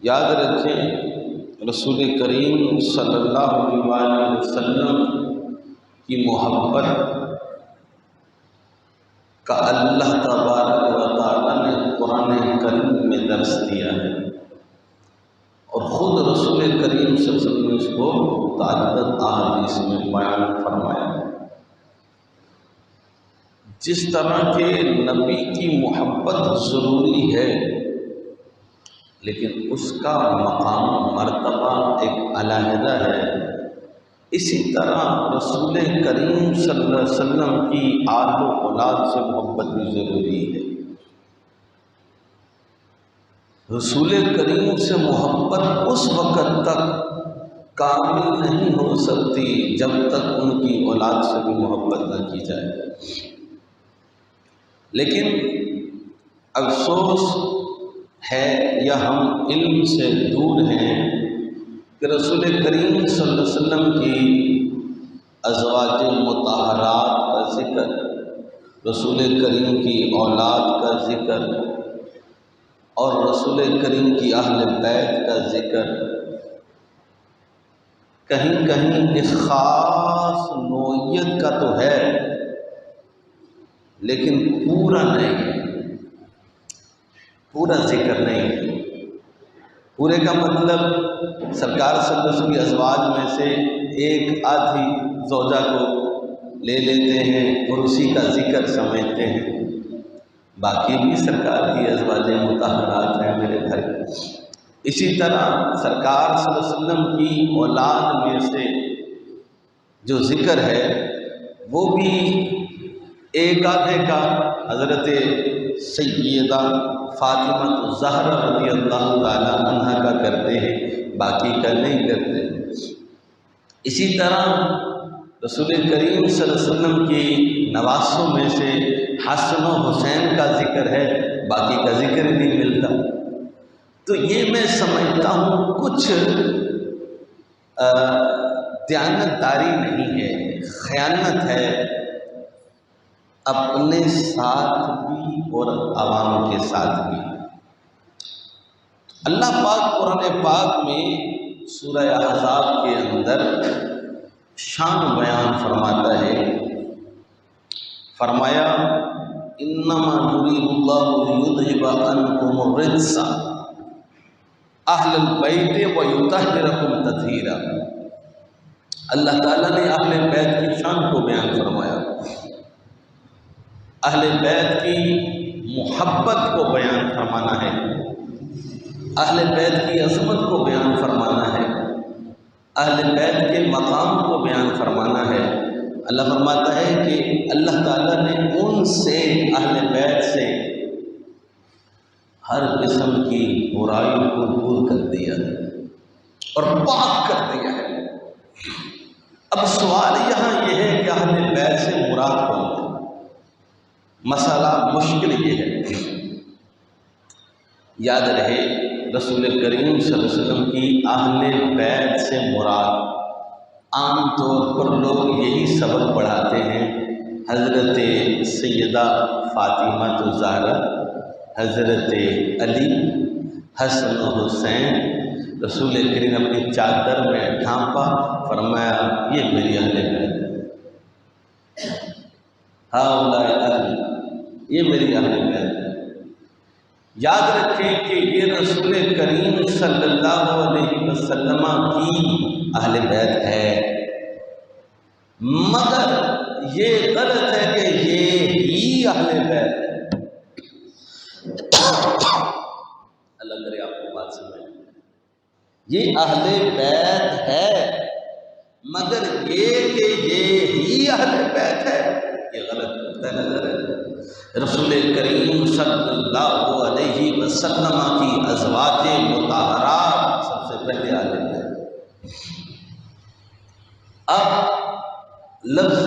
یاد رکھیں رسول کریم صلی اللہ علیہ وسلم کی محبت کا اللہ تبارک و تعالیٰ نے قرآن کریم میں درس دیا ہے، اور خود رسول کریم صلی اللہ علیہ وسلم نے اس کو متعدد احادیث میں بیان فرمایا۔ جس طرح کے نبی کی محبت ضروری ہے لیکن اس کا مقام و مرتبہ ایک علیحدہ ہے، اسی طرح رسول کریم صلی اللہ علیہ وسلم کی آل و اولاد سے محبت بھی ضروری ہے۔ رسول کریم سے محبت اس وقت تک کامل نہیں ہو سکتی جب تک ان کی اولاد سے بھی محبت نہ کی جائے۔ لیکن افسوس ہے یا ہم علم سے دور ہیں کہ رسول کریم صلی اللہ علیہ وسلم کی ازواج مطہرات کا ذکر، رسول کریم کی اولاد کا ذکر اور رسول کریم کی اہل بیت کا ذکر کہیں کہیں اس خاص نوعیت کا تو ہے لیکن پورا نہیں، پورا ذکر نہیں۔ پورے کا مطلب سرکار صلی اللہ علیہ وسلم کی ازواج میں سے ایک آدھی زوجہ کو لے لیتے ہیں اور اسی کا ذکر سمجھتے ہیں، باقی بھی سرکار کی ازواج مطہرات ہیں میرے بھائی۔ اسی طرح سرکار صلی اللہ علیہ وسلم کی اولاد میں سے جو ذکر ہے وہ بھی ایک آدھے کا حضرت سیدہ فاطمہ الزہرا رضی اللہ تعالی عنہا کا کرتے ہیں، باقی کا نہیں کرتے۔ اسی طرح رسول کریم صلی اللہ علیہ وسلم کی نواسوں میں سے حسن و حسین کا ذکر ہے، باقی کا ذکر نہیں ملتا۔ تو یہ میں سمجھتا ہوں کچھ دیانتداری نہیں ہے، خیانت ہے اپنے ساتھ بھی اور عوام کے ساتھ بھی۔ اللہ پاک قرآن پاک میں سورہ احزاب کے اندر شان بیان فرماتا ہے، فرمایا انما یرید اللہ لیذھب عنکم الرجس اہل البیت ویطہرکم تطہیرا۔ اللہ تعالیٰ نے اہل بیت کی شان کو بیان فرمایا، اہل بیت کی محبت کو بیان فرمانا ہے، اہل بیت کی عظمت کو بیان فرمانا ہے، اہل بیت کے مقام کو بیان فرمانا ہے۔ اللہ فرماتا ہے کہ اللہ تعالیٰ نے ان سے، اہل بیت سے ہر قسم کی برائی کو دور کر دیا ہے اور پاک کر دیا ہے۔ اب سوال یہاں یہ ہے کہ اہل بیت سے مراد کون ہے؟ مسئلہ مشکل یہ ہے، یاد رہے رسول کریم صلی اللہ علیہ وسلم کی اہل بیت سے مراد عام طور پر لوگ یہی سبق پڑھاتے ہیں، حضرت سیدہ فاطمہ الزہرا، حضرت علی، حسن و حسین، رسول کریم اپنی چادر میں ڈھانپا، فرمایا یہ میری اہل بیت ہے، ہؤلاء اہلی، یہ میری اہل بیت ہے۔ یاد رکھیں کہ یہ رسول کریم صلی اللہ علیہ وسلم کی اہل بیت ہے، مگر یہ غلط ہے کہ یہ ہی اہل بیت ہے۔ اللہ کرے آپ کو بات سمجھ، یہ اہل بیت ہے مگر یہ کہ یہ ہی اہل بیت ہے، یہ غلط نظر ہے۔ رسول کریم صلی اللہ علیہ وسلم کی ازواج مطہرات سب سے پہلے اہل بیت۔ اب لفظ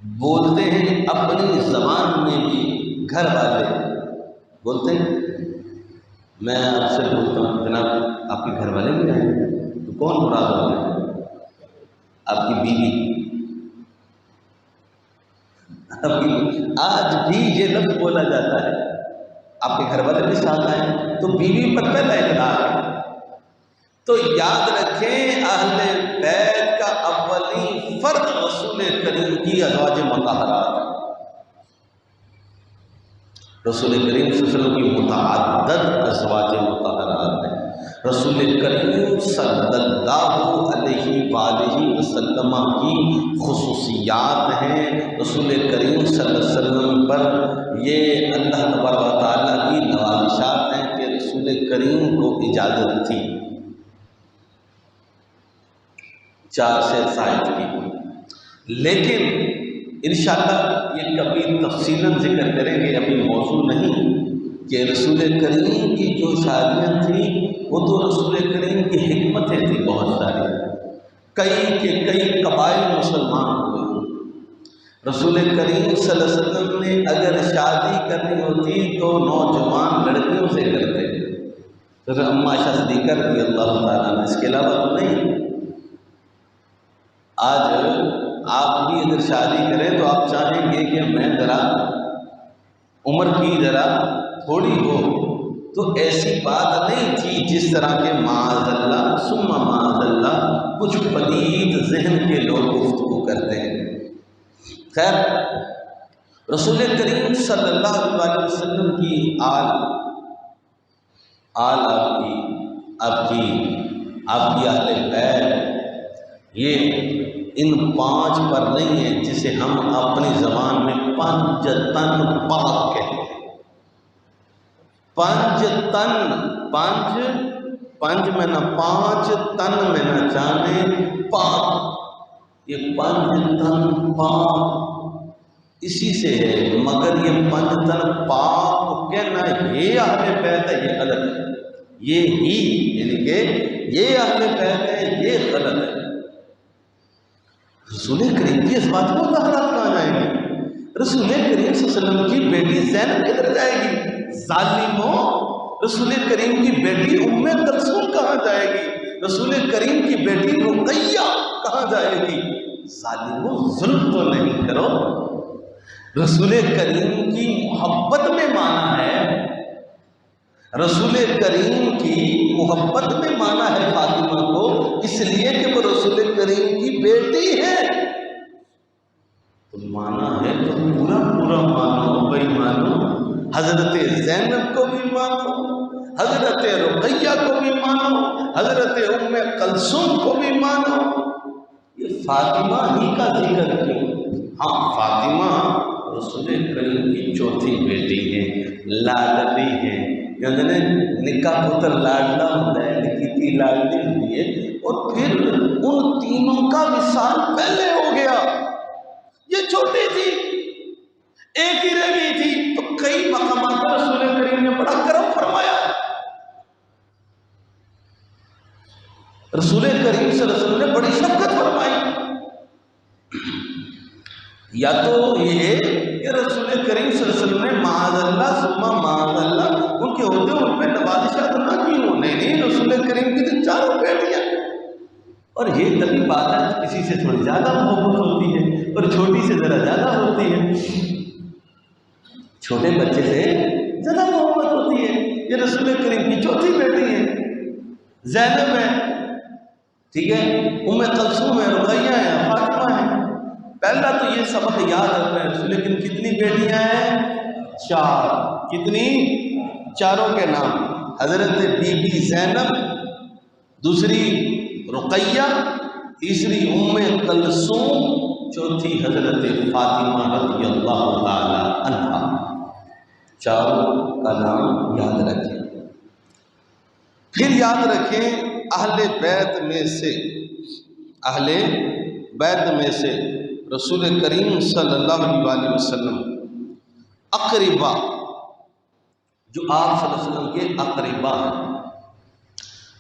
بولتے ہیں اپنی زبان میں بھی، گھر والے بولتے ہیں، میں آپ سے بولتا ہوں جناب آپ کے گھر والے بھی ہیں تو کون مراد ہوتے ہیں؟ آپ کی بیوی۔ آج بھی یہ لفظ بولا جاتا ہے، آپ کے گھر والے بھی ساتھ آئے تو بیوی پر پہلا اقرار ہے۔ تو یاد رکھیں اہل بیت کا اولین فرد رسول کریم کی ازواج مطہرات ہے۔ رسول کریم صلی اللہ علیہ وسلم کی متعدد ازواج مطہرات ہیں۔ رسول کریم صلی اللہ علیہ وآلہ وسلم کی خصوصیات ہیں۔ رسول کریم صلی اللہ علیہ وسلم پر یہ اللہ تبارک و تعالیٰ کی نوازشات ہیں کہ رسول کریم کو اجازت تھی 4 سے زائد کی، لیکن انشاءاللہ یہ کبھی تفصیلاً ذکر کریں گے، ابھی موضوع نہیں، کہ رسول کریم کی جو شادیاں تھیں وہ تو رسول کریم کی حکمتیں تھیں بہت ساری، کئی کے کئی قبائل مسلمان ہوئے۔ رسول کریم صلی اللہ علیہ وسلم نے اگر شادی کرنی ہوتی تو نوجوان لڑکیوں سے کرتے، پھر اماں عائشہ صدیقہ رضی اللہ تعالیٰ نے، اس کے علاوہ تو نہیں۔ آج آپ بھی اگر شادی کریں تو آپ چاہیں گے کہ میں ذرا عمر کی ذرا تھوڑی ہو، تو ایسی بات نہیں تھی جس طرح کے معاذ اللہ ثم معاذ اللہ کچھ پلید ذہن کے لوگ گفتگو کرتے ہیں۔ خیر، رسول کریم صلی اللہ علیہ وسلم کی آپ کی اہل بیت یہ ان 5 پر نہیں ہے جسے ہم اپنی زبان میں پنج تن پاک کہتے ہیں۔ پنج تن، پنج میں نہ 5 تن میں نہ جانے پاک، یہ پنج تن پاک اسی سے ہے، مگر یہ پنج تن پاک کو کہنا یہ اہل بیت ہے یہ غلط ہے، یہ ہی یعنی کہ یہ اہل بیت ہے یہ غلط ہے۔ رسول کریم کی ازواج مطہرات کہاں جائیں گی؟ رسول کریم صلی اللہ علیہ وسلم کی بیٹی زینب کدھر جائے گی؟ ظالموں، رسول کریم کی بیٹی ام کلثوم کہاں جائے گی؟ رسول کریم کی بیٹی رقیہ کہاں جائے گی؟ ظالموں، ظلم تو نہیں کرو۔ رسول کریم کی محبت میں مانا ہے، رسول کریم کی محبت میں مانا ہے فاطمہ کو، اس لیے کہ وہ رسول کریم کی بیٹی ہے، تو مانا ہے تو پورا مانو بھائی، مانو حضرت زینب کو بھی مانو، حضرت رقیہ کو بھی مانو، حضرت ام کلثوم کو بھی مانو۔ یہ فاطمہ ہی کا ذکر کیوں؟ ہاں، فاطمہ رسول کریم کی چوتھی بیٹی ہے، لاڈلی ہے، یعنی نکاح پتر لاڈلا ہوتا ہے، نکی لاڈلی ہوئی ہے، اور پھر ان تینوں کا وصال پہلے ہو گیا، یہ چھوٹی تھی، ایک ہی رہ گئی تھی، تو کئی مقامات پر رسول کریم نے بڑا کرم فرمایا۔ رسول کریم صلی اللہ علیہ وسلم نے بڑی شفقت فرمائی۔ یا تو یہ کہ رسول کریم صلی اللہ علیہ وسلم نے معاذ اللہ ثم معاذ اللہ ان کے ہوتے ان پہ نوازشات نہ کی ہوں، نہیں، رسول کریم کی تو 4 بیٹیاں، اور یہ تبھی بات ہے کسی سے تھوڑی زیادہ محبت ہوتی ہے اور چھوٹی سے ذرا زیادہ ہوتی ہے، چھوٹے بچے سے زیادہ محبت ہوتی ہے۔ یہ رسول کریم کی چوتھی بیٹی ہے، زینب ہے، ٹھیک ہے، ام کلثوم ہے، رقیہ ہے، فاطمہ ہے۔ پہلا تو یہ سبق یاد رکھنا ہے، رسول کریم کتنی بیٹیاں ہیں؟ 4۔ کتنی؟ 4 کے نام، حضرت بی بی زینب، دوسری رقیہ، تیسری ام کلثوم، چوتھی حضرت فاطمہ رضی اللہ تعالی عنہا۔ 4 کا نام یاد رکھیں۔ پھر یاد رکھیں اہل بیت میں سے رسول کریم صلی اللہ علیہ وسلم اقربا، جو آپ صلی اللہ علیہ وسلم کے اقربا ہیں،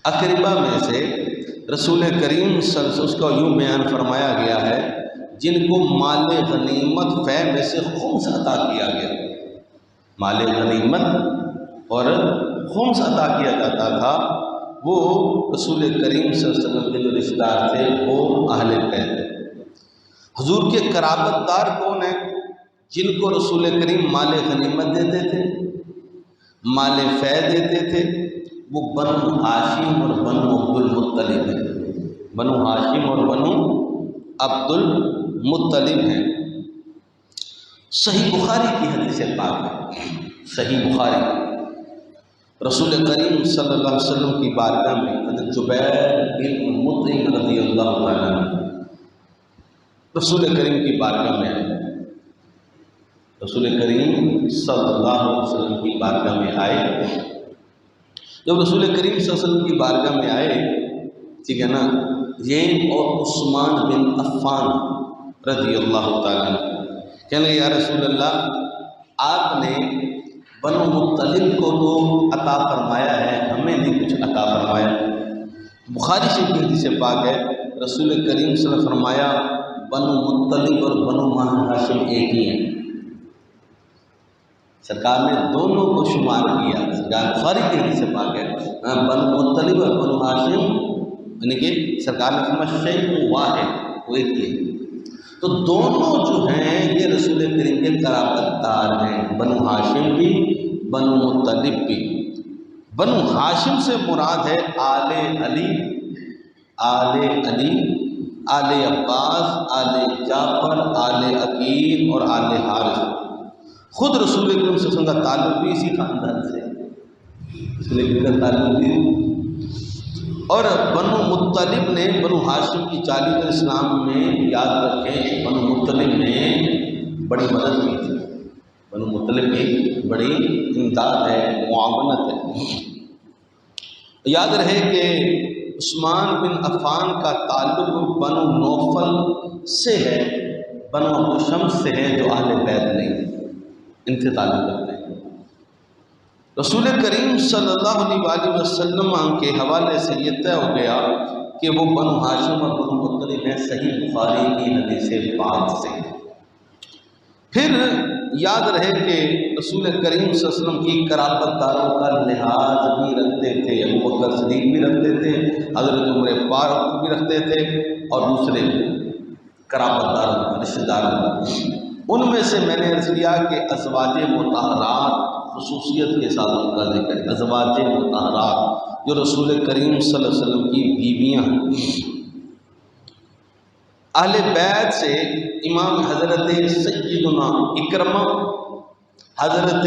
اقربا میں سے رسول کریم صلی اللہ علیہ وسلم کا یوں بیان فرمایا گیا ہے جن کو مال غنیمت فے میں سے خمس عطا کیا گیا، مال غنیمت اور خمس عطا کیا جاتا تھا، وہ رسول کریم صلی اللہ علیہ وسلم کے جو رشتہ دار تھے وہ اہل بیت تھے۔ حضور کے قرابت دار کون ہیں؟ جن کو رسول کریم مال غنیمت دیتے تھے، مال فے دیتے تھے، وہ بنو ہاشم اور بنو عبد المطلب ہیں، بنو ہاشم اور بنو عبد المطلب ہیں۔ صحیح بخاری کی حدیث پاک ہے، صحیح بخاری، رسول کریم صلی اللہ علیہ وسلم کی بارگاہ میں حضرت جبیر بن مطعم رضی اللہ تعالیٰ عنہ رسول کریم کی بارگاہ میں آئے، رسول کریم صلی اللہ علیہ وسلم کی بارگاہ میں آئے۔ جب رسول کریم صلی اللہ علیہ وسلم کی بارگاہ میں آئے، ٹھیک ہے نا، یہ اور عثمان بن عفان رضی اللہ تعالیٰ عنہ کہنے لگے یا رسول اللہ، آپ نے بنو مطلب کو تو عطا فرمایا ہے، ہمیں نہیں کچھ عطا فرمایا۔ بخاری شریف کی حدیث پاک ہے، رسول کریم صلی اللہ علیہ وسلم نے فرمایا بنو مطلب اور بنو ہاشم ایک ہی ہیں۔ سرکار نے دونوں کو شمار کیا، سرکار بخاری کی حدیث پاک ہے، بنو مطلب اور بنو ہاشم، یعنی کہ سرکار نے فرمایا شیء واحد، وہ ایک ہی ہے۔ تو دونوں جو ہیں یہ رسول کریم کے قرابت دار ہیں، بنو ہاشم بھی بنو مطلب بھی۔ بنو ہاشم سے مراد ہے آل علی، آل علی، آل عباس، آل جعفر، آل عقیل اور آل حارث۔ خود رسول کریم صلی اللہ علیہ وسلم کا تعلق بھی اسی خاندان سے، رسول کریم کا تعلق بھی۔ اور بنو مطلب نے بنو ہاشم کی جعلی اسلام میں، یاد رکھیں، بنو مطلب نے بڑی مدد کی تھی، بنو مطلب کی بڑی امداد ہے، معاونت ہے۔ یاد رہے کہ عثمان بن عفان کا تعلق بنو نوفل سے ہے، بنو ابو شمس سے ہے، جو اہل بیت نہیں، ان سے تعلق رکھتے ہیں۔ رسول کریم صلی اللہ علیہ وآلہ وسلم کے حوالے سے یہ طے ہو گیا کہ وہ بنو ہاشم اور بنو مطلب ہیں، صحیح بخاری کی حدیث پاک سے۔ پھر یاد رہے کہ رسول کریم صلی اللہ علیہ وسلم کی قرابت داروں کا لحاظ بھی رکھتے تھے، ابو بکر صدیق بھی رکھتے تھے، حضرت عمر فاروق بھی رکھتے تھے، اور دوسرے قرابت داروں رشتہ داروں، ان میں سے میں نے عرض کیا کہ ازواج مطہرات خصوصیت کے ساتھ ان کا ذکر ہے، ازواج مطہرات جو رسول کریم صلی اللہ علیہ وسلم کی بیویاں ہیں۔ اہل بیت سے امام حضرت سیدنا اکرمہ، حضرت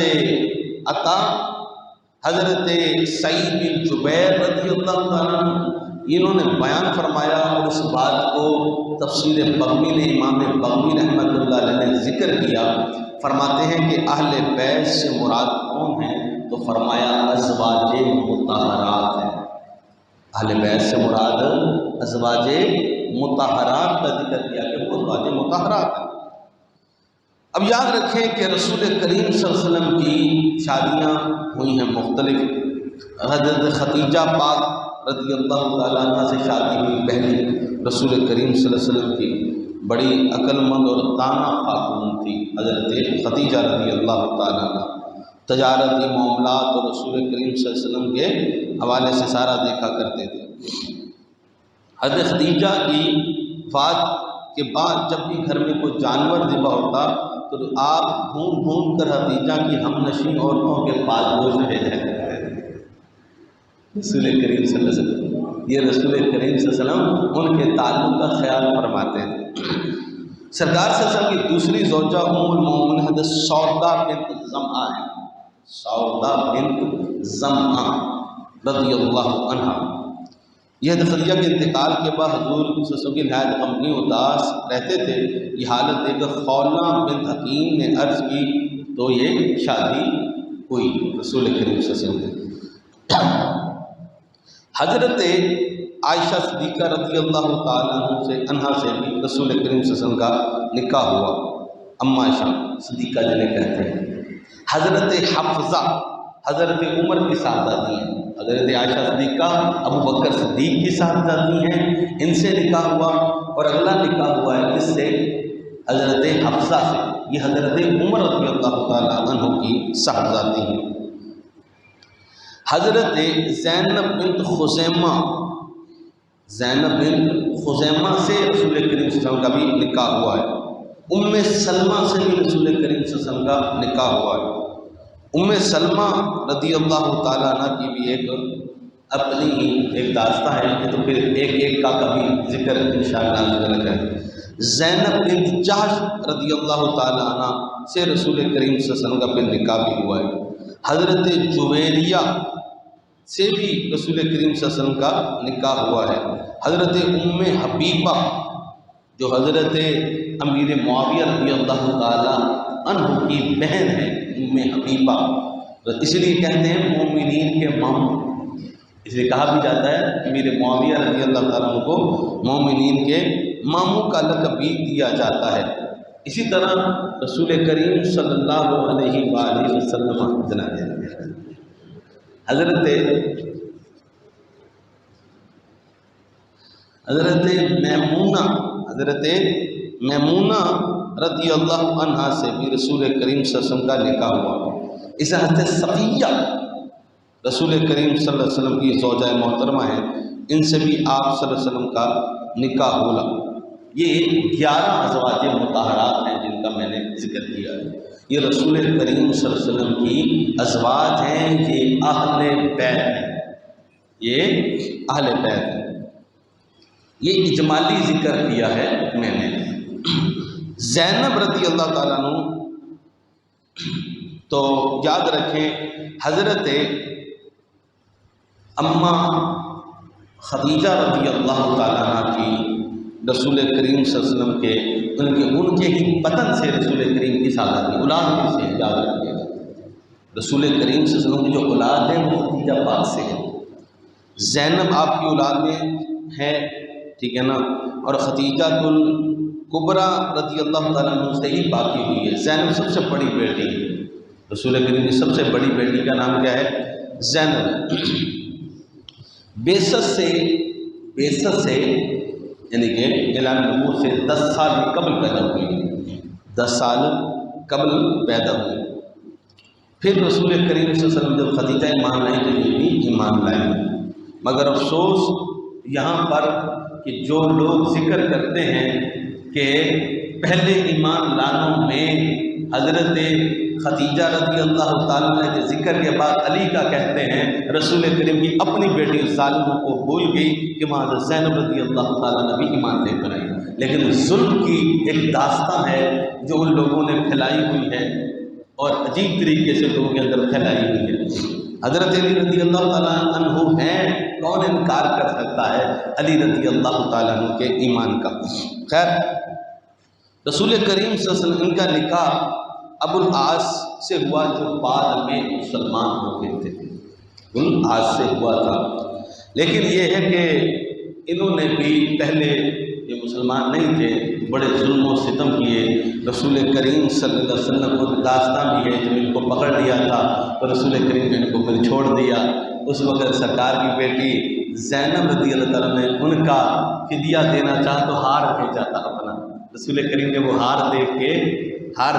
عطا، حضرت سعید بن جبیر رضی اللہ تعالیٰ عنہ، انہوں نے بیان فرمایا، اور اس بات کو تفسیر بغوی نے، امام بغوی رحمۃ اللہ علیہ نے ذکر کیا، فرماتے ہیں کہ اہل بیت سے مراد کون ہیں، تو فرمایا ازواج مطہرات ہیں۔ اہل بیت سے مراد ازواج مطہرات کا ذکر کیا کہ وہ ازواج مطہرات ہیں۔ اب یاد رکھیں کہ رسول کریم صلی اللہ علیہ وسلم کی شادیاں ہوئی ہیں مختلف۔ حضرت خدیجہ پاک رضی اللہ تعالیٰ عنہ سے شادی ہوئی پہلی رسول کریم صلی اللہ علیہ وسلم کی، بڑی عقل مند اور دانا خاتون تھی حضرت خدیجہ رضی اللہ تعالیٰ عنہ، تجارتی معاملات اور رسول کریم صلی اللہ علیہ وسلم کے حوالے سے سارا دیکھا کرتے تھے۔ حضرت خدیجہ کی وفات کے بعد جب بھی گھر میں کوئی جانور ذبح ہوتا تو آپ ڈھونڈ ڈھونڈ کر خدیجہ کی ہم نشین عورتوں کے پاس گوشت بھیجا کرتے تھے، رسول کریم صلی اللہ علیہ وسلم، یہ رسول کریم صلی اللہ علیہ وسلم ان کے تعلق کا خیال فرماتے تھے۔ سرکار صلی اللہ علیہ وسلم کی دوسری زوجہ ام المومنین حضرت سودا بنت زمعہ ہے، سودا بنت زمعہ رضی اللہ عنہ۔ یہ حضرت خدیجہ کے انتقال کے بعد حضور صلی اللہ علیہ وسلم کی نہایت غمگین اداس رہتے تھے۔ یہ حالت دیکھ کر خولہ بنت حکیم نے عرض کی تو یہ شادی ہوئی رسول کریم صلی اللہ علیہ وسلم۔ حضرت عائشہ صدیقہ رضی اللہ تعالیٰ عنہ سے بھی رسول کریم صلی اللہ علیہ وسلم کا نکاح ہوا، اماں عائشہ صدیقہ جنہیں کہتے ہیں۔ حضرت حفصہ حضرت عمر کی صاحبزادی ہیں، حضرت عائشہ صدیقہ ابو بکر صدیق کی صاحبزادی ہیں، ان سے نکاح ہوا، اور اگلا نکاح ہوا ہے کس سے؟ حضرت حفصہ سے، یہ حضرت عمر رضی اللہ تعالیٰ عنہ کی صاحبزادی ہیں۔ حضرت زینب بنت خزیمہ، زینب بنت خزیمہ سے رسول کریم صلی اللہ علیہ وسلم کا بھی نکاح ہوا ہے۔ ام سلمہ سے بھی رسول کریم صلی اللہ علیہ وسلم کا نکاح ہوا ہے۔ سلمہ رضی اللہ تعالیٰ عنہ کی بھی ایک اپنی ہی ایک داستان ہے، یہ تو پھر ایک ایک کا کبھی ذکر انشاءاللہ کریں۔ زینب بنت جحش رضی اللہ تعالیٰ عنہ سے رسول کریم صلی اللہ علیہ وسلم کا پھر نکاح بھی ہوا ہے۔ حضرت جویریہ سے بھی رسول کریم صلی اللہ علیہ وسلم کا نکاح ہوا ہے۔ حضرت ام حبیبہ جو حضرت امیر معاویہ رضی اللہ تعالیٰ عنہ کی بہن ہے، ام حبیبہ، اس لیے کہتے ہیں مومنین کے ماموں، اس لیے کہا بھی جاتا ہے امیر معاویہ رضی اللہ تعالیٰ عنہ کو مومنین کے ماموں کا لقب بھی دیا جاتا ہے۔ اسی طرح رسول کریم صلی اللہ علیہ وآلہ وسلم حضرت میمونہ رضی اللہ عنہا سے بھی رسول کریم صلی اللہ علیہ وسلم کا نکاح ہوا۔ اس حضرت صفیہ رسول کریم صلی اللہ علیہ وسلم کی زوجہ محترمہ ہیں، ان سے بھی آپ صلی اللہ علیہ وسلم کا نکاح ہوا۔ یہ 11 ازواج مطہرات ہیں جن کا میں نے ذکر کیا ہے، یہ رسول کریم صلی اللہ علیہ وسلم کی ازواج ہیں، یہ اہل بیت ہیں، یہ اہل بیت ہیں۔ یہ اجمالی ذکر کیا ہے میں نے۔ زینب رضی اللہ تعالیٰ عنہ تو یاد رکھیں حضرت اماں خدیجہ رضی اللہ تعالیٰ عنہ کی رسول کریم صلی اللہ علیہ وسلم کے ان کے ہی بطن سے رسول کریم کی سالہ کی اولاد میں سے یاد رکھیے گا، رسول کریم صلی اللہ علیہ وسلم کی جو اولاد ہے وہ خدیجہ پاک سے ہے۔ زینب آپ کی اولاد میں ہے، ٹھیک ہے نا، اور خدیجہ الکبریٰ رضی اللہ تعالیٰ عنہ سے ہی باقی ہوئی ہے۔ زینب سب سے بڑی بیٹی ہے، رسول کریم کی سب سے بڑی بیٹی کا نام کیا ہے؟ زینب۔ بیست سے یعنی کہ اعلان نبوت سے 10 سال قبل پیدا ہوئی، 10 سال قبل پیدا ہوئی۔ پھر رسول کریم صلی اللہ علیہ وسلم جب خدیجہ ایمان لائی تو یہ بھی ایمان لائی، مگر افسوس یہاں پر کہ جو لوگ ذکر کرتے ہیں کہ پہلے ایمان لانوں میں حضرت خدیجہ رضی اللہ تعالیٰ عنہ کے ذکر کے بعد علی کا کہتے ہیں، رسول کریم کی اپنی بیٹی ظالموں کو بھول گئی کہ وہاں حضرت زینب رضی اللہ تعالیٰ عنہ بھی ایمان لے کر آئی۔ لیکن ظلم کی ایک داستان ہے جو ان لوگوں نے پھیلائی ہوئی ہے اور عجیب طریقے سے لوگوں کے اندر پھیلائی ہوئی ہے۔ حضرت علی رضی اللہ تعالیٰ عنہ ہیں، کون انکار کر سکتا ہے علی رضی اللہ تعالیٰ عنہ کے ایمان کا۔ خیر، رسول کریم صلی اللہ علیہ وسلم ان کا نکاح ابو العاص سے ہوا جو بعد میں مسلمان ہو گئے تھے، ابو العاص سے ہوا تھا۔ لیکن یہ ہے کہ انہوں نے بھی پہلے یہ مسلمان نہیں تھے، بڑے ظلم و ستم کیے۔ رسول کریم صلی اللہ علیہ وسلم کو داستان بھی ہے جب ان کو پکڑ لیا تھا تو رسول کریم نے ان کو پھر چھوڑ دیا۔ اس وقت سرکار کی بیٹی زینب رضی اللہ تعالیٰ نے ان کا فدیہ دینا چاہا تو ہار بھیجا تھا اپنا۔ رسول کریم نے وہ ہار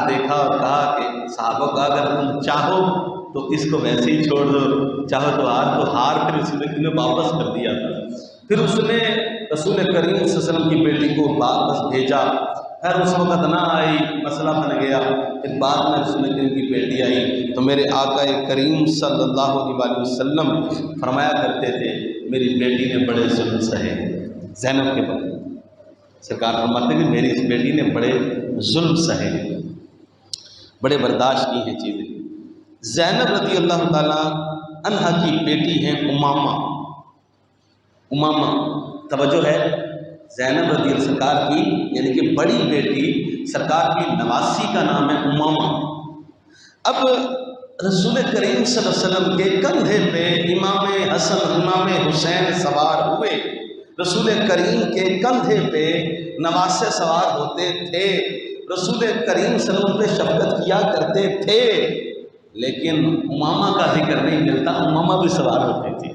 دیکھا اور کہا کہ صحابہ کا اگر تم چاہو تو اس کو ویسے ہی چھوڑ دو، چاہو تو ہار پھر رسول کریم نے واپس کر دیا تھا۔ پھر اس نے رسول کریم صلی اللہ علیہ وسلم کی بیٹی کو واپس بھیجا، خیر اس وقت نہ آئی، مسئلہ بن گیا۔ پھر بعد میں رسول کریم کی بیٹی آئی تو میرے آقا کریم صلی اللہ علیہ وسلم فرمایا کرتے تھے میری بیٹی نے بڑے ظلم سہے، زینب کے بارے سرکار فرماتے کہ میری اس بیٹی نے بڑے ظلم سہے، بڑے برداشت کی ہیں چیزیں۔ زینب رضی اللہ تعالیٰ عنہا کی بیٹی ہیں امامہ، توجہ ہے، زینب رضی اللہ سرکار کی یعنی کہ بڑی بیٹی سرکار کی نواسی کا نام ہے امامہ۔ اب رسول کریم صلی اللہ علیہ وسلم کے کندھے پہ امام حسن امام حسین سوار ہوئے، رسول کریم کے کندھے پہ نواسے سوار ہوتے تھے، رسول کریم صلی اللہ علیہ وسلم پہ شفقت کیا کرتے تھے، لیکن امامہ کا ذکر نہیں ملتا، امامہ بھی سوار ہوتی تھی۔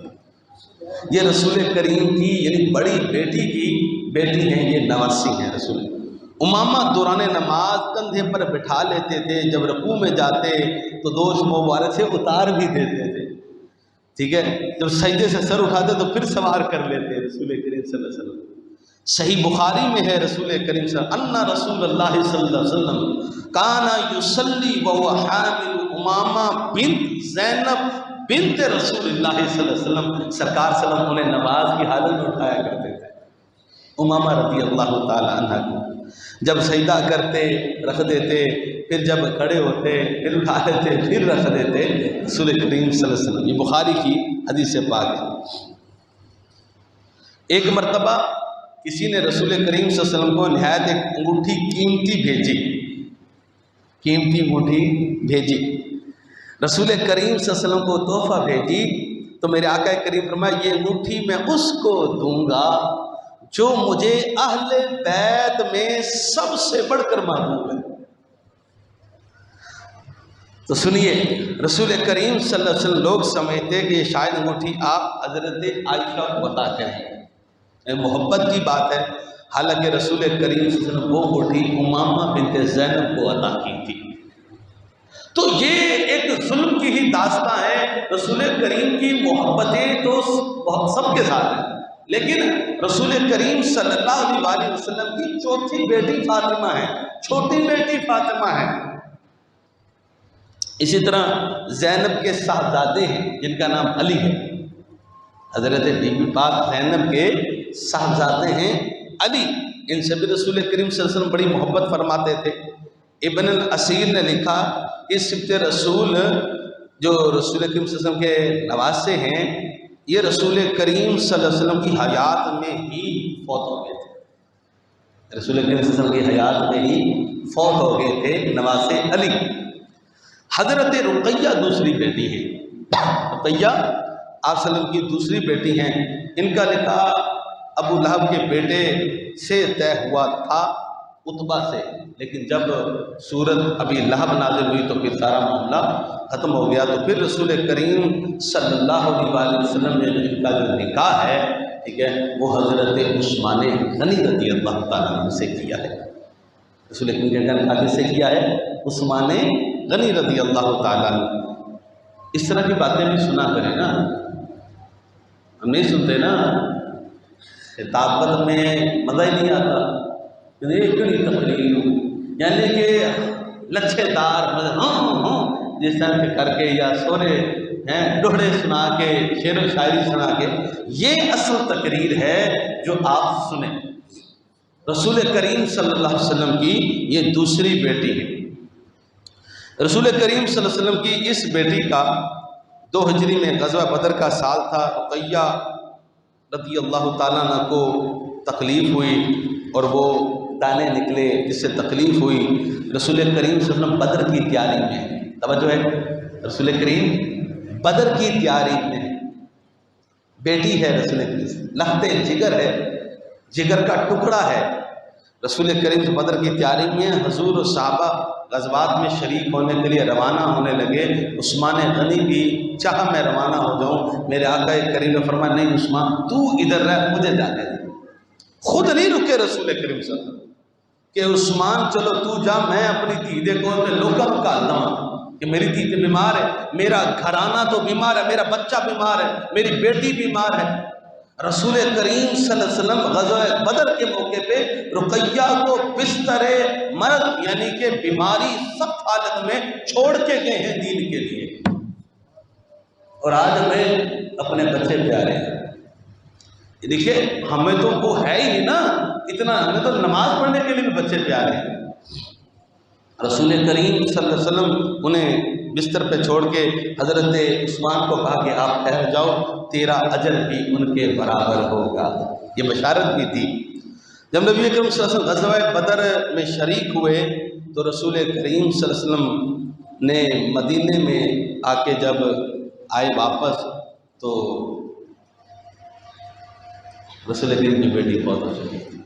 یہ رسول کریم کی یعنی بڑی بیٹی کی بیٹی ہیں، یہ نواسی ہیں رسول۔ امامہ دوران نماز کندھے پر بٹھا لیتے تھے، جب رکوع میں جاتے تو دوش مبارک سے اتار بھی دیتے تھے، ٹھیک ہے، جب سجدے سے سر اٹھاتے تو پھر سوار کر لیتے رسول کریم صلی اللہ علیہ وسلم۔ صحیح بخاری میں ہے رسول کریم صلی اللہ علیہ وسلم ان رسول اللہ صلی اللہ علیہ وسلم کانا یصلی وهو حامل امامہ بنت زینب بنت رسول اللہ صلی اللہ علیہ وسلم، سرکار صلی اللہ علیہ وسلم انہیں نماز کی حالت میں اٹھایا کرتے تھے۔ امامہ رضی اللہ تعالی عنہ کو جب سجدہ کرتے رکھ دیتے، پھر جب کھڑے ہوتے پھر اٹھا لیتے، پھر رکھ دیتے رسول کریم صلی اللہ علیہ وسلم۔ یہ بخاری کی حدیث پاک ہے۔ ایک مرتبہ کسی نے رسول کریم صلی اللہ علیہ وسلم کو نہایت ایک انگوٹھی قیمتی انگوٹھی بھیجی۔ رسول کریم صلی اللہ علیہ وسلم کو تحفہ بھیجی تو میرے آقا کریم فرمایا یہ انگوٹھی میں اس کو دوں گا جو مجھے اہل بیت میں سب سے بڑھ کر محبوب ہے۔ تو سنیے، رسول کریم صلی اللہ علیہ وسلم لوگ سمجھتے کہ یہ شاید انگوٹھی آپ حضرت عائشہ کو بتاتے ہیں، محبت کی بات ہے، حالانکہ رسول کریم صلی اللہ علیہ وسلم وہ انگوٹھی امامہ بنت زینب کو عطا کی تھی۔ تو یہ ایک ظلم کی ہی داستاں ہے۔ رسول کریم کی محبتیں تو سب کے ساتھ ہیں، لیکن رسول کریم صلی اللہ علیہ وسلم کی چوتھی بیٹی فاطمہ ہے، چھوٹی بیٹی فاطمہ ہے۔ اسی طرح زینب کے صاحبزادے ہیں جن کا نام علی ہے، حضرت بی بی پاک زینب کے صاحبزادے ہیں علی، ان سے بھی رسول کریم صلی اللہ علیہ وسلم بڑی محبت فرماتے تھے۔ ابن الاسیر نے لکھا کہ سبط رسول جو رسول کریم صلی اللہ علیہ وسلم کے نواسے ہیں، یہ رسول کریم صلی اللہ علیہ وسلم کی حیات میں ہی فوت ہو گئے تھے، رسول کریم صلی اللہ علیہ وسلم کی حیات میں ہی فوت ہو گئے تھے نواسے علی۔ حضرت رقیہ دوسری بیٹی ہے، رقیہ آپ صلی اللہ علیہ وسلم کی دوسری بیٹی ہیں، ان کا نکاح ابو لہب کے بیٹے سے طے ہوا تھا، عتبہ سے، لیکن جب سورت ابی لہب نازل ہوئی تو پھر سارا معاملہ ختم ہو گیا۔ تو پھر رسول کریم صلی اللہ علیہ وسلم نے ان کا جو نکاح ہے، ٹھیک ہے، وہ حضرت عثمان غنی رضی اللہ تعالیٰ عنہ سے کیا ہے۔ رسول کریم کا نکاح کس سے کیا ہے؟ عثمان غنی رضی اللہ تعالیٰ عنہ۔ اس طرح کی باتیں بھی سنا کریں نا، ہم نہیں سنتے نا، خطابت میں مزہ ہی نہیں آتا، ایک تقریر یعنی کہ لچھے دار جس طرح کے کر کے یا سورے ڈوڑے سنا کے شعر و شاعری سنا کے، یہ اصل تقریر ہے جو آپ سنیں۔ رسول کریم صلی اللہ علیہ وسلم کی یہ دوسری بیٹی ہے۔ رسول کریم صلی اللہ علیہ وسلم کی اس بیٹی کا 2 ہجری میں غزوہ بدر کا سال تھا۔ رقیہ رضی اللہ تعالیٰ عنہ کو تکلیف ہوئی اور وہ دانے نکلے جس سے تکلیف ہوئی۔ رسول کریم صلی اللہ علیہ وسلم بدر کی تیاری میں، توجہ ہے، رسول کریم بدر کی تیاری میں، بیٹی ہے رسول کریم، لخت جگر ہے، جگر کا ٹکڑا ہے۔ رسول کریم سے بدر کی تیاری میں حضور و صحابہ غزوات میں شریک ہونے کے لیے روانہ ہونے لگے۔ عثمان غنی بھی چاہا میں روانہ ہو جاؤں، میرے آقا کریم نے فرمایا نہیں عثمان تو ادھر رہ، مجھے جانے دے۔ خود نہیں رکے رسول کریم صلی اللہ علیہ وسلم کہ عثمان چلو تو جا، میں اپنی دھی دیکھو میں لوگوں کا دوں کہ میری دھی بیمار ہے، میرا گھرانہ تو بیمار ہے، میرا بچہ بیمار ہے، میری بیٹی بیمار ہے۔ رسول کریم صلی اللہ علیہ وسلم غزوہ بدر کے موقع پہ رقیہ کو بستر مرض یعنی کہ بیماری سخت حالت میں چھوڑ کے گئے ہیں دین کے لیے، اور آج ہمیں اپنے بچے پیارے ہیں۔ دیکھیے ہمیں تو وہ ہے ہی نہیں نا اتنا، ہمیں تو نماز پڑھنے کے لیے بھی بچے پیارے ہیں۔ رسول کریم صلی اللہ علیہ وسلم انہیں بستر پہ چھوڑ کے حضرت عثمان کو کہا کہ آپ ٹھہر جاؤ، تیرا اجر بھی ان کے برابر ہوگا، یہ بشارت بھی تھی۔ جب نبی کریم صلی اللہ علیہ وسلم غزوہ بدر میں شریک ہوئے تو رسول کریم صلی اللہ علیہ وسلم نے مدینے میں آ کے جب آئے واپس تو رسول کریم کی بیٹی بہت ہو چکی تھی،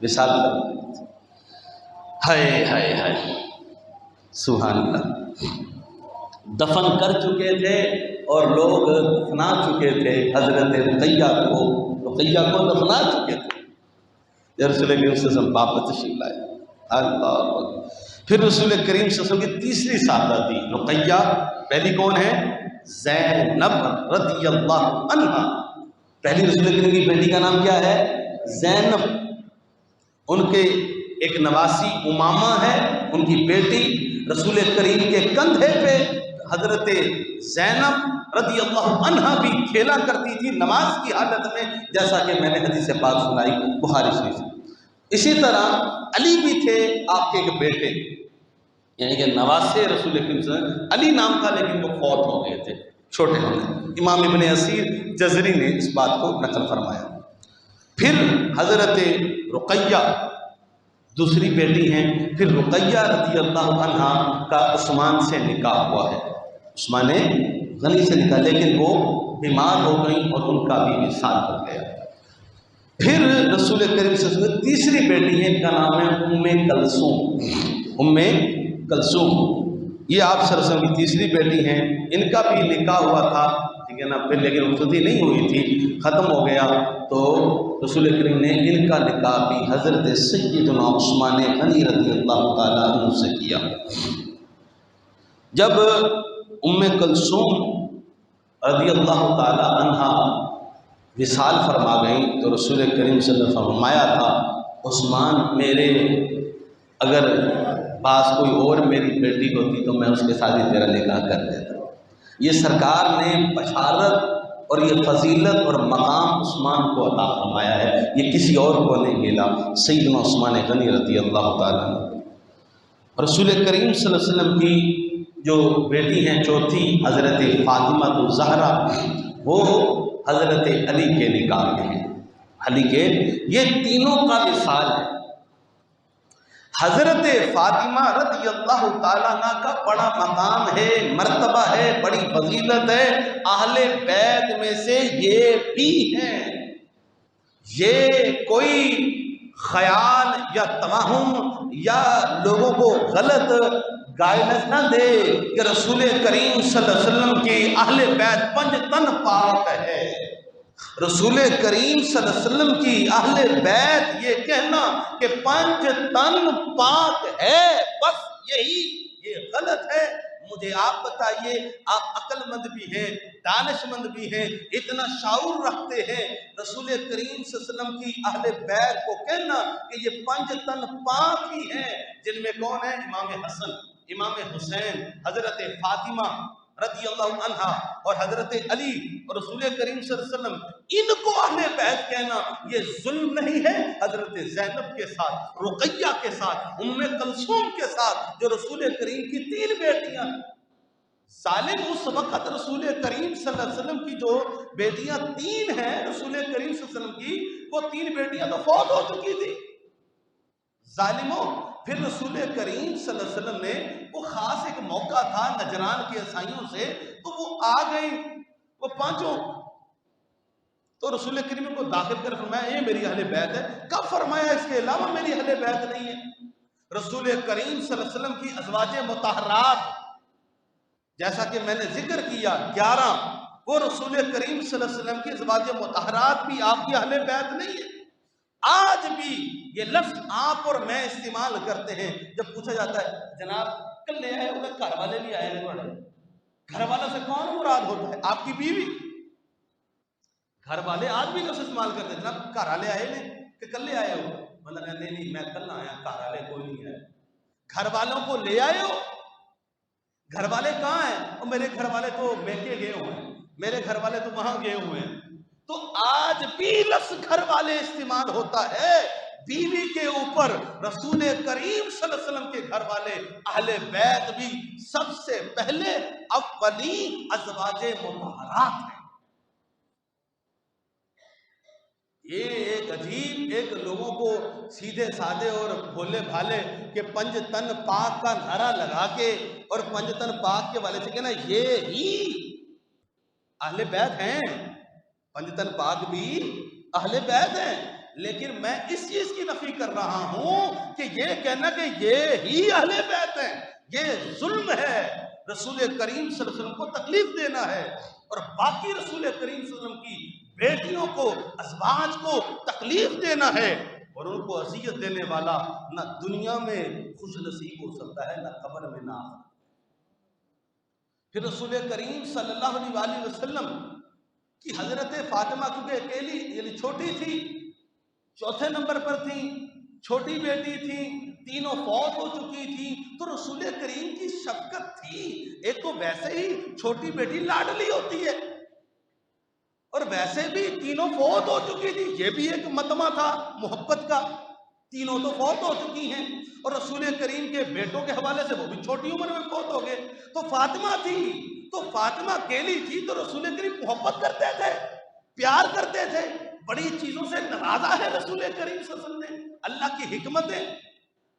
مثال ہائے ہائے ہائے سبحان اللہ، دفن کر چکے تھے اور لوگ دفنا چکے تھے حضرت رقیہ کو دفنا چکے تھے جب رسول کریم صلی اللہ علیہ وسلم واپس تشریف لائے۔ اللہ، پھر رسول کریم صلی اللہ علیہ وسلم کی تیسری صحابہ تھی رقیہ، پہلی کون ہے؟ زینب رضی اللہ عنہا، پہلی رسول کریم کی بیٹی کا نام کیا ہے؟ زینب۔ ان کے ایک نواسی امامہ ہے، ان کی بیٹی رسول کریم کے کندھے پہ حضرت زینب رضی اللہ عنہا بھی کھیلا کرتی تھی نماز کی حالت میں، جیسا کہ میں نے حدیث پاک سنائی بخاری شریف سے۔ اسی طرح علی بھی تھے، آپ کے ایک بیٹے، یعنی کہ نواسے رسول کریم صلی اللہ علیہ وسلم، علی نام تھا لیکن وہ فوت ہو گئے تھے چھوٹے ہونے۔ امام ابن اسیر جزری نے اس بات کو نقل فرمایا۔ پھر حضرت رقیہ دوسری بیٹی ہیں، پھر رقیہ رضی اللہ عنہا کا عثمان سے نکاح ہوا ہے، عثمان غنی سے نکاح، لیکن وہ بیمار ہو گئیں اور ان کا بھی وصال ہو گیا۔ پھر رسول کریم صلی اللہ علیہ وسلم تیسری بیٹی ہے، ان کا نام ہے ام کلثوم، ام کلثوم، یہ آپ صلی اللہ علیہ وسلم کی تیسری بیٹی ہیں، ان کا بھی نکاح ہوا تھا، ٹھیک ہے نا، پھر لیکن رخصتی نہیں ہوئی تھی، ختم ہو گیا، تو رسول کریم نے ان کا نکاح بھی حضرت سیدنا عثمان غنی رضی اللہ تعالیٰ عنہ سے کیا۔ جب ام کلثوم رضی اللہ تعالیٰ عنہ وصال فرما گئیں تو رسول کریم صلی اللہ علیہ وسلم فرمایا تھا، عثمان میرے اگر پاس کوئی اور میری بیٹی ہوتی تو میں اس کے ساتھ ہی تیرا نکاح کر دیتا۔ یہ سرکار نے بشارت اور یہ فضیلت اور مقام عثمان کو عطا فرمایا ہے، یہ کسی اور کو نہیں ملا، سیدنا عثمان غنی رضی اللہ تعالیٰ عنہ۔ رسول کریم صلی اللہ علیہ وسلم کی جو بیٹی ہیں چوتھی حضرت فاطمہ الزہرا، وہ حضرت علی کے نکاح میں ہیں، علی کے، یہ تینوں کا وصال ہے۔ حضرت فاطمہ رضی اللہ تعالیٰ عنہ کا بڑا مقام ہے، مرتبہ ہے، بڑی فضیلت ہے، اہل بیت میں سے یہ بھی ہیں۔ یہ کوئی خیال یا توہم یا لوگوں کو غلط گائیڈنس نہ دے کہ رسول کریم صلی اللہ علیہ وسلم کی اہل بیت پنج تن پاک ہے۔ رسول کریم صلی اللہ علیہ وسلم کی اہل بیت یہ کہنا کہ پنج تن پاک ہے، بس یہی یہ غلط ہے۔ مجھے آپ بتائیے، آپ عقل مند بھی ہیں، دانش مند بھی ہیں، اتنا شعور رکھتے ہیں، رسول کریم صلی اللہ علیہ وسلم کی اہل بیت کو کہنا کہ یہ پنج تن پاک ہی ہیں، جن میں کون ہے؟ امام حسن، امام حسین، حضرت فاطمہ رضی اللہ عنہا اور حضرت علی اور رسول کریم صلی اللہ علیہ وسلم، ان کو اہل بیت کہنا یہ ظلم نہیں ہے؟ حضرت زینب کے ساتھ، رقیہ کے ساتھ، ام کلثوم کے ساتھ، جو رسول کریم کی تین بیٹیاں، ظالم اس وقت رسول کریم صلی اللہ علیہ وسلم کی جو بیٹیاں تین ہیں، رسول کریم صلی اللہ علیہ وسلم کی وہ تین بیٹیاں تو فوت ہو چکی تھی ظالموں۔ پھر رسول کریم صلی اللہ علیہ وسلم نے وہ خاص ایک موقع تھا نجران کے عیسائیوں سے، تو وہ آ گئی وہ پانچوں، تو رسول کریم کو داخل کر فرمایا یہ میری اہل بیت ہے۔ کب فرمایا اس کے علاوہ میری اہل بیت نہیں ہے؟ رسول کریم صلی اللہ علیہ وسلم کی ازواج مطہرات، جیسا کہ میں نے ذکر کیا 11، وہ رسول کریم صلی اللہ علیہ وسلم کی ازواج مطہرات بھی آپ کی اہل بیت نہیں ہے۔ آج بھی یہ لفظ آپ اور میں استعمال کرتے ہیں، جب پوچھا جاتا ہے جناب کل لے آئے ہوگا، گھر والے بھی آئے ہیں، گھر والوں سے کون مراد ہوتا ہے؟ آپ کی بیوی۔ گھر والے آج بھی لفظ استعمال کرتے ہیں، جناب گھر والے آئے نہیں کہ کل لے آئے ہو، مطلب نہیں میں کل آیا، گھر والے کوئی نہیں آئے۔ گھر والوں کو لے آئے ہو، گھر والے کہاں ہیں؟ اور میرے گھر والے تو میکے گئے ہوئے ہیں، میرے گھر والے تو وہاں گئے ہوئے ہیں۔ تو آج بھی لفظ گھر والے استعمال ہوتا ہے، بیوی کے اوپر رسول کریم صلی اللہ علیہ وسلم کے گھر والے اہل بیت بھی سب سے پہلے اولین ازواج مطہرات ہیں۔ یہ ایک عجیب، ایک لوگوں کو سیدھے سادے اور بھولے بھالے کہ پنج تن پاک کا نعرہ لگا کے اور پنج تن پاک کے والے سے کہنا یہ ہی اہل بیت ہیں، پنج تن پاک بھی اہل بیت ہیں۔ لیکن میں اس چیز کی نفی کر رہا ہوں کہ یہ کہنا کہ یہ ہی اہل بیت ہیں، یہ ظلم ہے، رسول کریم صلی اللہ علیہ وسلم کو تکلیف دینا ہے، اور باقی رسول کریم صلی اللہ علیہ وسلم کی بیٹیوں کو، ازواج کو تکلیف دینا ہے، اور ان کو اذیت دینے والا نہ دنیا میں خوش نصیب ہو سکتا ہے، نہ قبر میں، نہ آخرت۔ پھر رسول کریم صلی اللہ علیہ وسلم کی حضرت فاطمہ کیونکہ اکیلی یعنی چھوٹی تھی، چوتھے نمبر پر تھی، چھوٹی بیٹی تھی، تینوں فوت ہو چکی تھی، تو رسول کریم کی شفقت تھی۔ ایک تو ویسے ہی چھوٹی بیٹی لاڈلی ہوتی ہے، اور ویسے بھی تینوں فوت ہو چکی تھی، یہ بھی ایک متمع تھا محبت کا، تینوں تو فوت ہو چکی ہیں، اور رسول کریم کے بیٹوں کے حوالے سے وہ بھی چھوٹی عمر میں فوت ہو گئے۔ تو فاطمہ تھی، تو فاطمہ اکیلی تھی، تو رسول کریم محبت کرتے تھے، پیار کرتے تھے، بڑی چیزوں سے نوازا ہے رسول کریم صلی اللہ علیہ وسلم نے، اللہ کی حکمتیں۔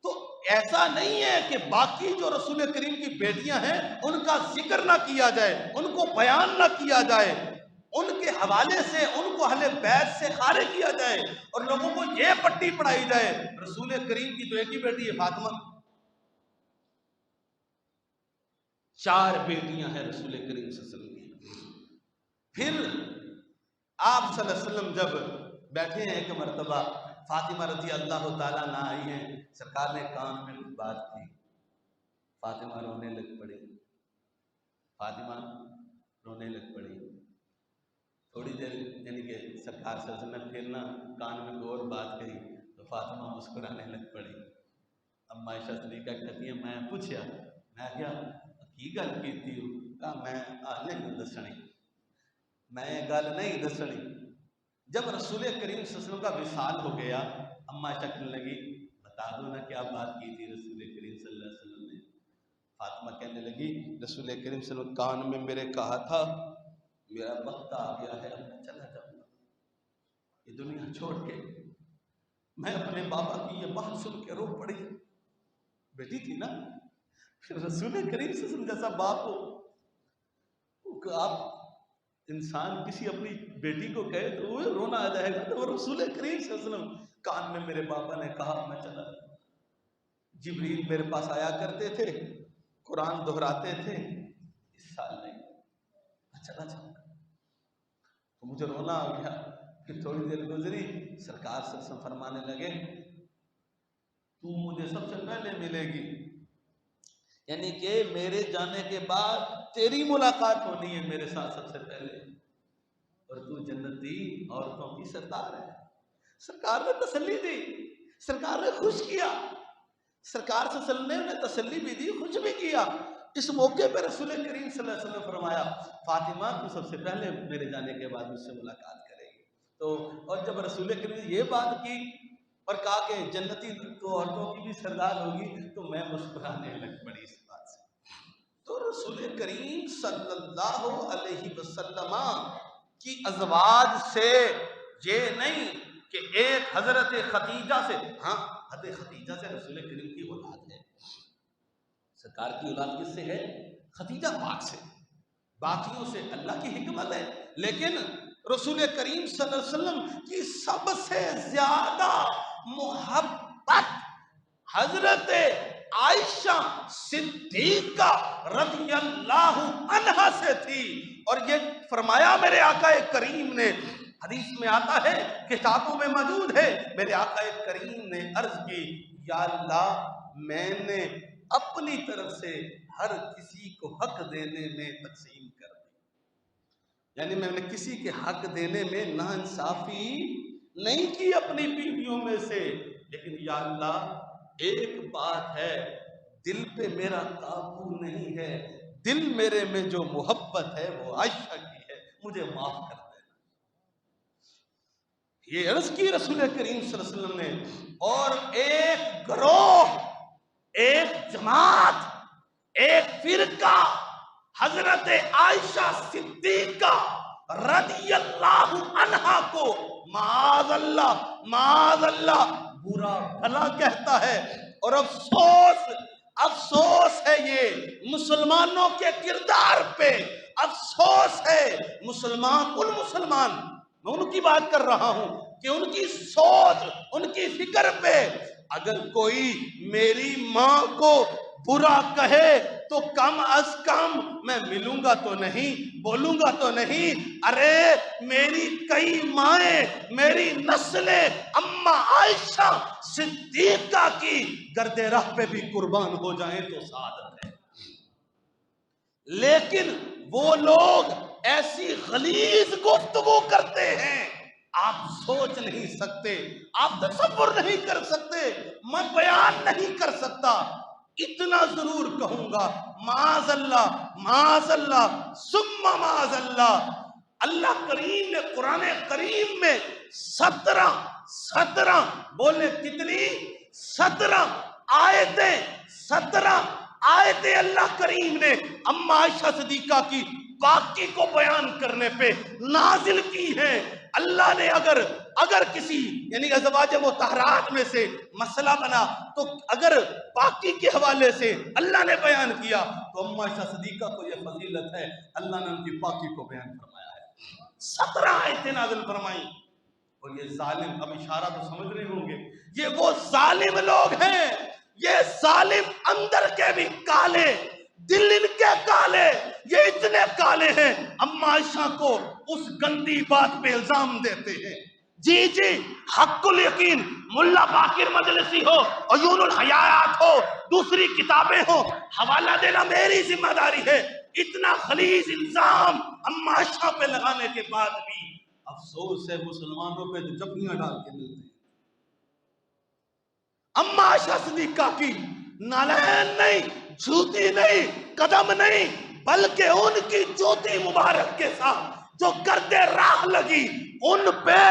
تو ایسا نہیں ہے کہ باقی جو رسول کریم کی بیٹیاں ہیں ان کا ذکر نہ کیا جائے، ان کو بیان نہ کیا جائے، ان کے حوالے سے ان کو اہل بیت سے خارج کیا جائے، اور لوگوں کو یہ پٹی پڑھائی جائے رسول کریم کی تو ایک ہی بیٹی ہے فاطمہ، 4 بیٹیاں ہیں رسول کریم صلی اللہ علیہ وسلم کی۔ پھر آپ صلی اللہ علیہ وسلم جب بیٹھے ہیں ایک مرتبہ، فاطمہ رضی اللہ تعالیٰ عنہ آئی ہیں، سرکار نے کان میں کچھ بات کی، فاطمہ رونے لگ پڑی، فاطمہ رونے لگ پڑی۔ تھوڑی دیر یعنی کہ سرکار صلی اللہ علیہ وسلم نے پھر کان میں کوئی اور بات کہی تو فاطمہ مسکرانے لگ پڑی۔ اما عائشہ صدیقہ کہتی ہیں میں پوچھا، میں کیا کی گل کیتی ہوں؟ کہا میں نہیں دسنی، میں گل نہیں دسنی۔ جب رسول کریم صلی اللہ علیہ وسلم کا وصال ہو گیا، اما عائشہ کہنے لگی بتا دو نا کیا بات کی تھی رسول کریم صلی اللہ علیہ وسلم نے۔ فاطمہ کہنے لگی رسول کریم صلی اللہ علیہ وسلم کان میں میرے کہا تھا میرا وقت آ گیا ہے، اب میں چلا جاؤں گا یہ دنیا چھوڑ کے۔ میں اپنے بابا کی یہ بات سن کے رو پڑی، بیٹی تھی نا، پھر رسول کریم صلی اللہ علیہ وسلم جیسا باپ ہو کہ آپ انسان کسی اپنی بیٹی کو کہے تو وہ رونا آ جائے گا، تو وہ رسول کریم صلی اللہ علیہ وسلم کان میں میرے بابا نے کہا میں چلا جاؤں گا۔ جبریل میرے پاس آیا کرتے تھے، قرآن دہراتے تھے، اس سال نہیں میں چلا جاؤں گا۔ تو مجھے رونا آ گیا۔ پھر تھوڑی دیر گزری، سرکار صلی اللہ علیہ وسلم فرمانے لگے تو مجھے سب سے پہلے ملے گی، یعنی کہ میرے جانے کے بعد تیری ملاقات ہونی ہے میرے ساتھ سب سے پہلے، اور تو جنتی عورتوں کی سردار ہے۔ سرکار نے تسلی دی، سرکار نے خوش کیا، سرکار صلی اللہ علیہ وسلم نے انہیں تسلی بھی دی، خوش بھی کیا۔ اس موقع پہ رسول کریم صلی اللہ علیہ وسلم نے فرمایا فاطمہ تو سب سے پہلے میرے جانے کے بعد مجھ سے ملاقات کرے گی۔ تو اور جب رسول کریم نے یہ بات کی اور کہا کہ جنتی تو عورتوں کی بھی سردار ہوگی، تو میں مسکرانے لگ پڑی اس بات سے۔ تو رسول کریم صلی اللہ علیہ وسلم کی ازواج سے یہ نہیں کہ ایک حضرت خدیجہ سے، ہاں حضرت خدیجہ سے رسول کریم کی اولاد ہے، سرکار کی اولاد کس سے ہے؟ خدیجہ پاک سے، باقیوں سے اللہ کی حکمت ہے، لیکن رسول کریم صلی اللہ علیہ وسلم کی سب سے زیادہ محبت حضرت عائشہ صدیقہ رضی اللہ عنہا سے تھی۔ اور یہ فرمایا میرے آقا کریم نے، حدیث میں آتا ہے، کتابوں میں موجود ہے، میرے آقا کریم نے عرض کی یا اللہ میں نے اپنی طرف سے ہر کسی کو حق دینے میں تقسیم کر دی، یعنی میں نے کسی کے حق دینے میں ناانصافی نہیں کی اپنی بیویوں میں سے، لیکن یا اللہ ایک بات ہے، دل پہ میرا قابو نہیں ہے، دل میرے میں جو محبت ہے وہ عائشہ کی ہے، مجھے معاف کر دینا۔ یہ عرض کی رسول کریم صلی اللہ علیہ وسلم نے، اور ایک گروہ، ایک جماعت، ایک فرقہ حضرت عائشہ صدیقہ رضی اللہ عنہا کو معاذ اللہ برا بھلا کہتا ہے، اور افسوس ہے یہ مسلمانوں کے کردار پہ، افسوس ہے ان مسلمان میں ان کی بات کر رہا ہوں کہ ان کی سوچ، ان کی فکر پہ اگر کوئی میری ماں کو برا کہے تو کم از کم میں ملوں گا تو نہیں، بولوں گا تو نہیں۔ ارے میری کئی مائیں، میری نسلیں اما عائشہ صدیقہ کی گرد راہ پہ بھی قربان ہو جائیں تو سعادت ہے، لیکن وہ لوگ ایسی غلیظ گفتگو کرتے ہیں، آپ آپ سوچ نہیں سکتے، آپ تصور نہیں کر سکتے، میں بیان نہیں کر سکتا۔ اتنا ضرور کہوں گا، معاذ اللہ ثم معاذ اللہ، اللہ کریم نے قرآن کریم میں 17 بولے کتنی؟ 17 آیتیں اللہ کریم نے اما عائشہ صدیقہ کی پاکی کو بیان کرنے پہ نازل کی ہیں۔ اللہ نے اگر کسی یعنی ازواج مطہرات میں سے مسئلہ بنا تو اگر پاکی کے حوالے سے اللہ نے بیان کیا تو اما عائشہ صدیقہ کو یہ فضیلت ہے، اللہ نے ان کی پاکی کو بیان فرمایا ہے۔ 17 آیتیں نازل فرمائیں۔ اور یہ ظالم، اب اشارہ تو سمجھ رہے ہوں گے، یہ وہ ظالم لوگ ہیں، یہ ظالم اندر کے بھی کالے، دل ان کے کالے، یہ اتنے کالے ہیں اما عائشہ کو اس گندی بات پہ الزام دیتے ہیں۔ جی حق الیقین ملا باقر مجلسی ہو، عیون الحیات ہو، دوسری کتابیں ہو، حوالہ دینا میری ذمہ داری ہے۔ اتنا خلیظ الزام اما عائشہ پہ لگانے کے بعد بھی افسوس ہے مسلمانوں پہ جو جبیاں ڈال کے ملتے ہیں۔ اما عائشہ صدیقہ کی نالین نہیں، جوتی نہیں، قدم نہیں، بلکہ ان کی جوتی مبارک کے ساتھ جو گردے راہ لگی، ان پہ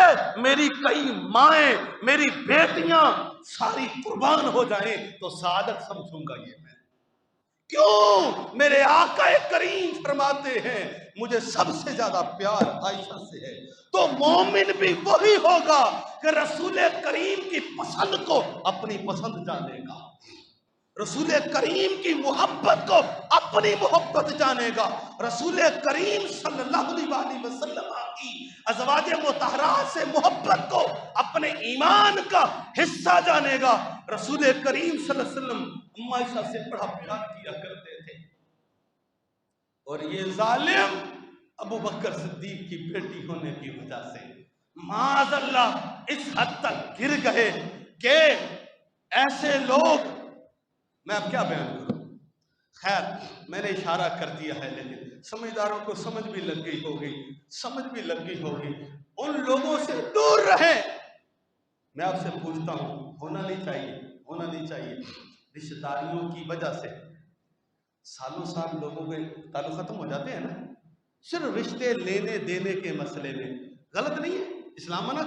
میری کئی مائیں، میری بیٹیاں ساری قربان ہو جائیں تو سعادت سمجھوں گا یہ میں۔ کیوں؟ میرے آقا کریم فرماتے ہیں مجھے سب سے زیادہ پیار عائشہ سے ہے، تو مومن بھی وہی ہوگا کہ رسول کریم کی پسند کو اپنی پسند جانے گا، رسول کریم کی محبت کو اپنی محبت جانے گا، رسول کریم صلی اللہ علیہ وسلم کی ازواج مطہرات سے محبت کو اپنے ایمان کا حصہ جانے گا۔ رسول کریم صلی اللہ علیہ وسلم اما عائشہ سے بڑا پیار کیا کرتے تھے، اور یہ ظالم ابو بکر صدیق کی بیٹی ہونے کی وجہ سے معاذ اللہ اس حد تک گر گئے کہ ایسے لوگ، میں اب کیا بیان کروں؟ خیر میں نے اشارہ کر دیا ہے، لیکن سمجھداروں کو سمجھ بھی لگ گئی ہوگی، ان لوگوں سے دور رہیں۔ میں آپ سے پوچھتا ہوں، ہونا نہیں چاہیے رشتہ داریوں کی وجہ سے سالوں سال لوگوں کے تعلق ختم ہو جاتے ہیں نا، صرف رشتے لینے دینے کے مسئلے میں غلط نہیں ہے، اسلام منع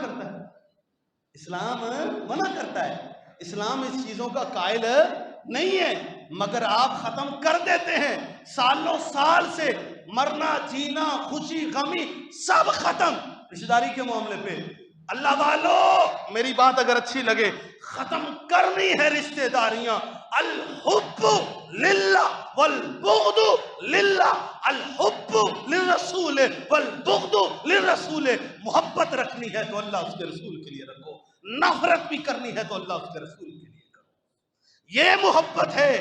کرتا ہے، اسلام اس چیزوں کا قائل نہیں ہے، مگر آپ ختم کر دیتے ہیں۔ سالوں سال سے مرنا جینا خوشی غمی سب ختم رشتہ داری کے معاملے پہ۔ اللہ والو میری بات اگر اچھی لگے، ختم کرنی ہے رشتہ داریاں۔ الحب للہ والبغض للہ، الحب للرسول والبغض للرسول، محبت رکھنی ہے تو اللہ اس کے رسول کے لیے رکھو، نفرت بھی کرنی ہے تو اللہ اس کے رسول کے لیے کرو۔ یہ محبت ہے،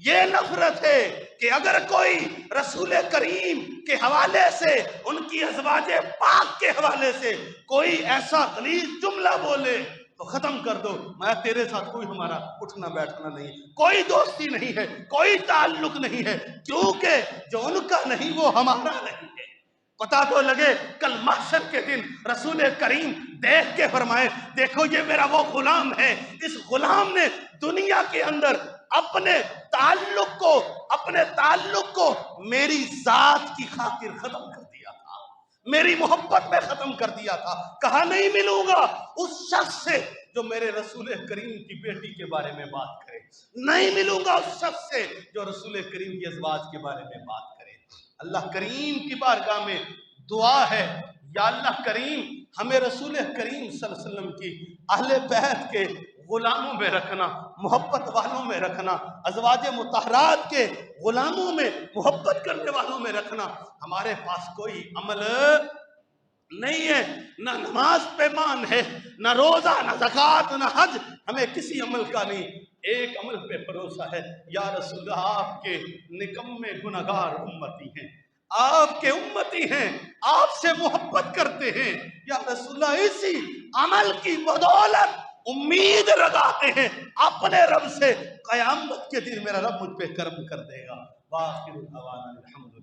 یہ نفرت ہے کہ اگر کوئی رسول کریم کے حوالے سے، ان کی ازواج پاک کے حوالے سے کوئی ایسا غلیظ جملہ بولے تو ختم کر دو، میں تیرے ساتھ کوئی ہمارا اٹھنا بیٹھنا نہیں، کوئی دوستی نہیں ہے، کوئی تعلق نہیں ہے، کیونکہ جو ان کا نہیں وہ ہمارا نہیں ہے۔ پتہ تو لگے کل محشر کے دن رسول کریم دیکھ کے فرمائے دیکھو یہ میرا وہ غلام ہے، اس غلام نے دنیا کے اندر اپنے تعلق کو میری ذات کی خاطر ختم کر دیا تھا، میری محبت میں ختم کر دیا تھا۔ کہا نہیں ملوں گا اس شخص سے جو میرے رسول کریم کی بیٹی کے بارے میں بات کرے، نہیں ملوں گا اس شخص سے جو رسول کریم کی ازواج کے بارے میں بات کرے۔ اللہ کریم کی بارگاہ میں دعا ہے، یا اللہ کریم ہمیں رسول کریم صلی اللہ علیہ وسلم کی اہل بیت کے غلاموں میں رکھنا، محبت والوں میں رکھنا، ازواج مطہرات کے غلاموں میں محبت کرنے والوں میں رکھنا۔ ہمارے پاس کوئی عمل نہیں ہے، نہ نماز پہ مان ہے، نہ روزہ، نہ زکوٰۃ، نہ حج، ہمیں کسی عمل کا نہیں، ایک عمل پہ بھروسہ ہے، یا رسول اللہ آپ کے نکمے گنہگار امتی ہیں، آپ کے امتی ہیں، آپ سے محبت کرتے ہیں، یا رسول اللہ اسی عمل کی بدولت امید لگاتے ہیں اپنے رب سے، قیامت کے دن میرا رب مجھ پہ کرم کر دے گا۔ وآخر دعوانا الحمد